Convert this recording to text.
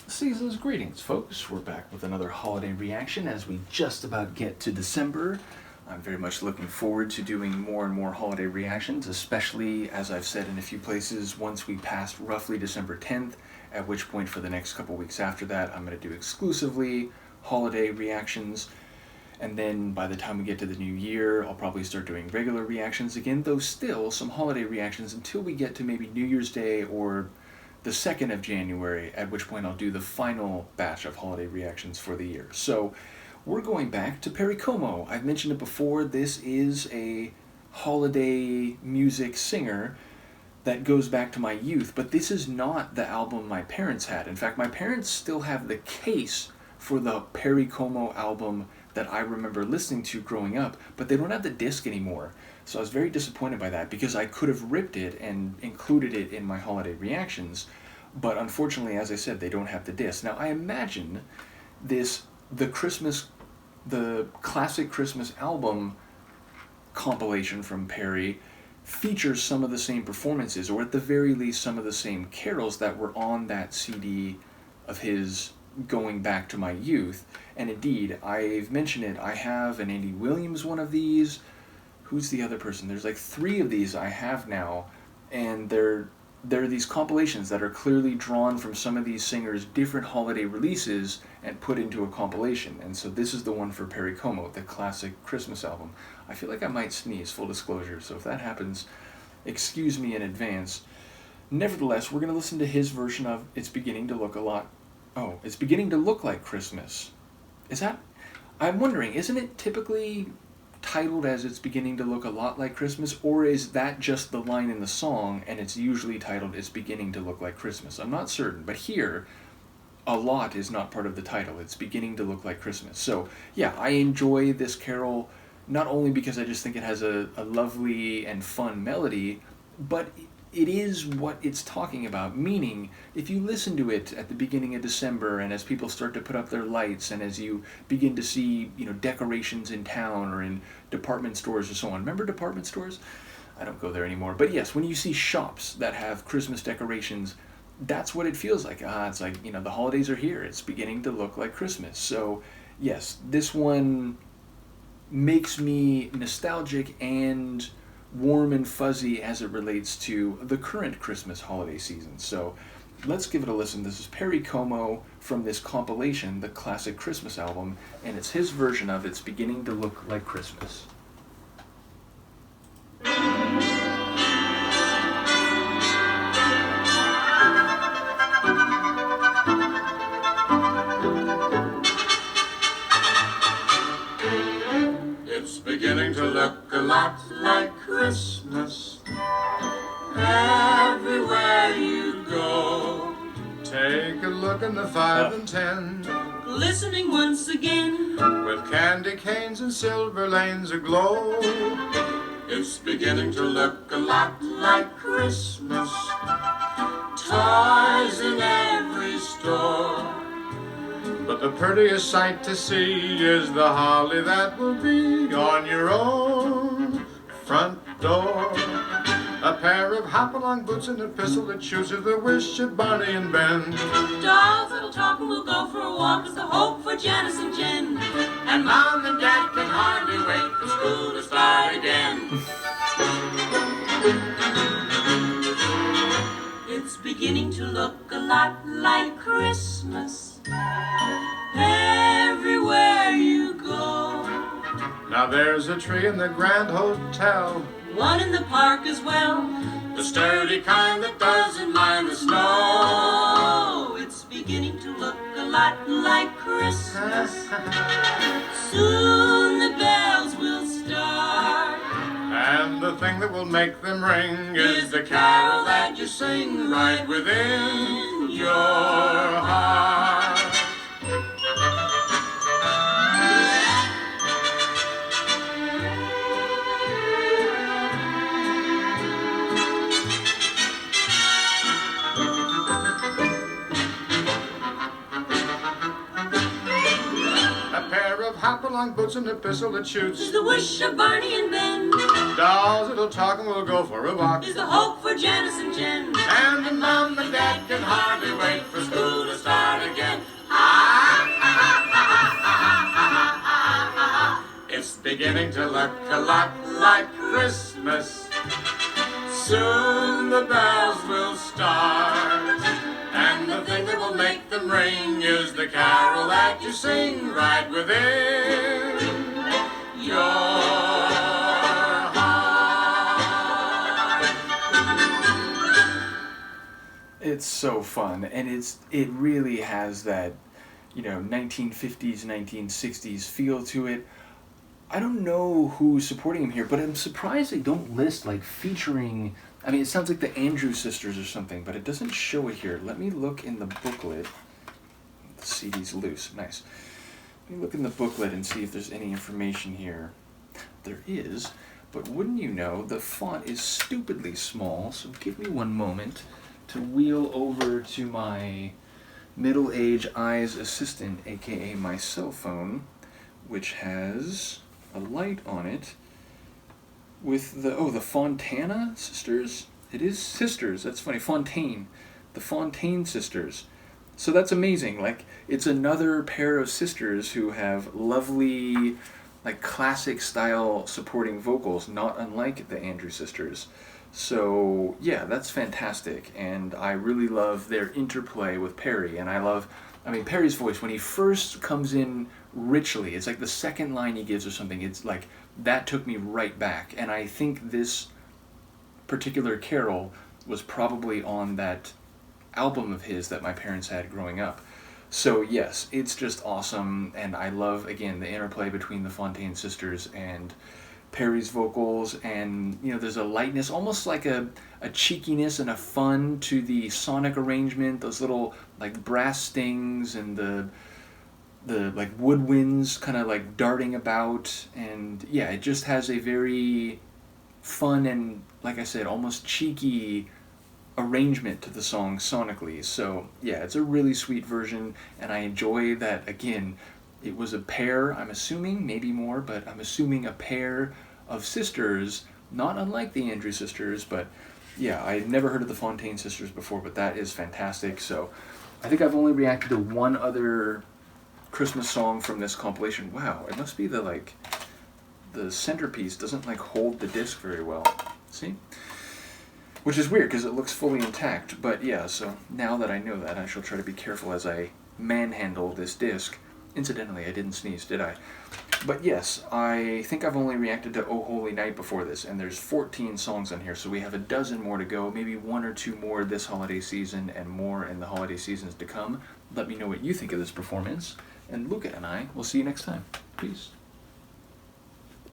Season's greetings, folks. We're back with another holiday reaction as we just about get to December. I'm very much looking forward to doing more and more holiday reactions, especially, as I've said in a few places, once we pass roughly December 10th, at which point for the next couple weeks after that, I'm going to do exclusively holiday reactions. And then by the time we get to the new year, I'll probably start doing regular reactions again, though still some holiday reactions until we get to maybe New Year's Day or the 2nd of January, at which point I'll do the final batch of holiday reactions for the year. So we're going back to Perry Como. I've mentioned it before, this is a holiday music singer that goes back to my youth, but this is not the album my parents had. In fact, my parents still have the case for the Perry Como album that I remember listening to growing up, but they don't have the disc anymore. So I was very disappointed by that because I could have ripped it and included it in my holiday reactions, but unfortunately, as I said, they don't have the disc. Now I imagine the classic Christmas album compilation from Perry features some of the same performances, or at the very least some of the same carols that were on that CD of his going back to my youth. And indeed, I've mentioned it, I have an Andy Williams one of these. Who's the other person? There's like 3 of these I have now, and they're these compilations that are clearly drawn from some of these singers' different holiday releases and put into a compilation. And so this is the one for Perry Como, the classic Christmas album. I feel like I might sneeze, full disclosure, so if that happens, excuse me in advance. Nevertheless, we're going to listen to his version of It's Beginning to Look It's Beginning to Look Like Christmas. I'm wondering, isn't it typically titled as It's Beginning to Look a Lot Like Christmas, or is that just the line in the song and it's usually titled It's Beginning to Look Like Christmas? I'm not certain, but here, a lot is not part of the title. It's Beginning to Look Like Christmas. So yeah, I enjoy this carol not only because I just think it has a lovely and fun melody, but it is what it's talking about, meaning if you listen to it at the beginning of December and as people start to put up their lights and as you begin to see, decorations in town or in department stores or so on. Remember department stores? I don't go there anymore. But yes, when you see shops that have Christmas decorations, that's what it feels like. It's like, the holidays are here. It's beginning to look like Christmas. So yes, this one makes me nostalgic and warm and fuzzy as it relates to the current Christmas holiday season. So let's give it a listen. This is Perry Como from this compilation, the classic Christmas album, and it's his version of It's Beginning to Look Like Christmas. It's beginning to look a lot like Christmas everywhere you go. Take a look in the 5 and 10, Listening once again, with candy canes and silver lanes aglow. It's beginning to look a lot like Christmas, toys in every store. But the prettiest sight to see is the holly that will be on your own front door. A pair of hop-along boots and a pistol that shoots is the wish of Barney and Ben. dolls that'll talk and we'll go for a walk is the hope for Janice and Jen. And Mom and Dad can hardly wait for school to start again. It's beginning to look a lot like Christmas everywhere you go. Now there's a tree in the Grand Hotel, One in the park as well, the sturdy kind that doesn't mind the snow. It's beginning to look a lot like Christmas. Soon the bells will start, And the thing that will make them ring is the carol that you sing right within your heart. Hop-along boots and a pistol that shoots is the wish of Barney and Ben. Dolls that'll talk and we'll go for a walk Is the hope for Janice and Jen. And Mom and Dad can hardly wait for school to start again. beginning to look a lot like Christmas. Soon the bells will start, and the thing that will make them ring is the carol that you sing right within your heart. It's so fun, and it really has that, 1950s, 1960s feel to it. I don't know who's supporting him here, but I'm surprised they don't list like featuring. I mean, it sounds like the Andrew Sisters or something, but it doesn't show it here. Let me look in the booklet. The CD's loose. Nice. Let me look in the booklet and see if there's any information here. There is, but wouldn't you know, the font is stupidly small, so give me one moment to wheel over to my middle-aged eyes assistant, aka my cell phone, which has a light on it with the Fontaine Sisters. It is Sisters. That's funny. Fontaine. The Fontaine Sisters. So that's amazing. Like, it's another pair of sisters who have lovely, like, classic style supporting vocals, not unlike the Andrew Sisters. So yeah, that's fantastic, and I really love their interplay with Perry, and Perry's voice when he first comes in richly, it's like the second line he gives or something, it's like, that took me right back, and I think this particular carol was probably on that album of his that my parents had growing up. So yes, it's just awesome, and I love, again, the interplay between the Fontaine Sisters and Perry's vocals, and there's a lightness, almost like a cheekiness and a fun to the sonic arrangement, those little like brass stings and the like woodwinds kind of like darting about, and yeah, it just has a very fun and, like I said, almost cheeky arrangement to the song sonically. So yeah, it's a really sweet version, and I enjoy that, again, it was a pair, I'm assuming, maybe more, but I'm assuming a pair of sisters, not unlike the Andrew Sisters, but yeah, I had never heard of the Fontaine Sisters before, but that is fantastic. So I think I've only reacted to one other Christmas song from this compilation. Wow, it must be the centerpiece doesn't like hold the disc very well. See? Which is weird because it looks fully intact, but yeah, so now that I know that, I shall try to be careful as I manhandle this disc. Incidentally, I didn't sneeze, did I? But yes, I think I've only reacted to Oh Holy Night before this, and there's 14 songs on here, so we have a dozen more to go, maybe one or two more this holiday season, and more in the holiday seasons to come. Let me know what you think of this performance, and Luca and I will see you next time. Peace.